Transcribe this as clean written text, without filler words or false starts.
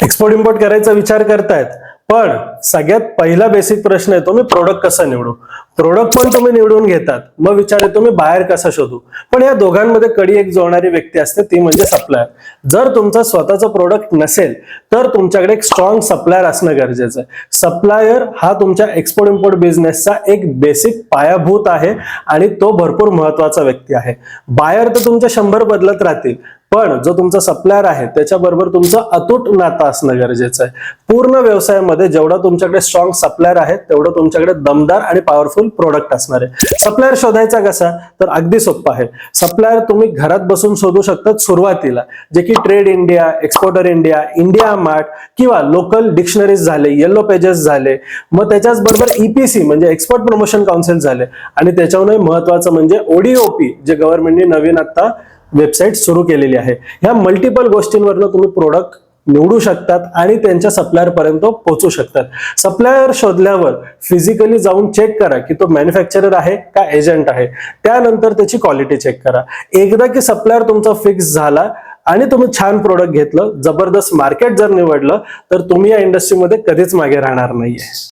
Export import करायचा विचार करतायत, पण सगळ्यात पहिला बेसिक प्रश्न येतो मी प्रोडक्ट कसा निवडू. प्रोडक्ट पण तुम्ही निवडून घेतात, मग विचार येतो मी बाहेर कसा शोधू. पण या दोघांमध्ये कडी एक जोडणारी व्यक्ती असते, ती म्हणजे सप्लायर. जर तुमचा स्वतःचा प्रोडक्ट नसेल तर तुमच्याकडे एक स्ट्रॉंग सप्लायर असणं गरजेचं आहे. सप्लायर हा तुमच्या एक्सपोर्ट इम्पोर्ट बिझनेसचा एक बेसिक पायाभूत आहे आणि तो भरपूर महत्वाचा व्यक्ती आहे. बायर तर तुमच्या 100 बदलत राहतील, पण जो तुमचा सप्लायर आहे त्याच्याबरोबर तुमचं अतूट नातं असणं गरजेचं आहे. पूर्ण व्यवसायामध्ये जेवढा तुमच्याकडे स्ट्रॉंग सप्लायर आहे तेवढं तुमच्याकडे दमदार आणि पॉवरफुल प्रोडक्ट असणार आहे. सप्लायर शोधायचा कसा, तर अगदी सोपं आहे. सप्लायर तुम्ही घरात बसून शोधू शकतात सुरुवातीला, जे की trade India, exporter India, India mart किंवा लोकल डिक्शनरीज झाले, येलो पेजेस झाले. मग त्याच्याच बरोबर ईपीसी म्हणजे एक्सपोर्ट प्रमोशन काउन्सिल झाले, आणि त्याच्याहूनही महत्वाचं म्हणजे ओडीओपी, जे गव्हर्नमेंटने नवीन आता वेबसाईट सुरू केलेली आहे. ह्या मल्टिपल गोष्टींवरनं तुम्ही प्रोडक्ट निवडू शकतात आणि त्यांच्या सप्लायर पर्यंत पोहोचू शकतात. सप्लायर शोधल्यावर फिजिकली जाऊन चेक करा की तो मॅन्युफॅक्चरर आहे का एजंट आहे. त्यानंतर त्याची क्वालिटी चेक करा. एकदा की सप्लायर तुमचा फिक्स झाला आणि तुम्ही छान प्रोडक्ट घेतलं, जबरदस्त मार्केट जर निवडलं, तर तुम्ही या इंडस्ट्रीमध्ये कधीच मागे राहणार नाहीये.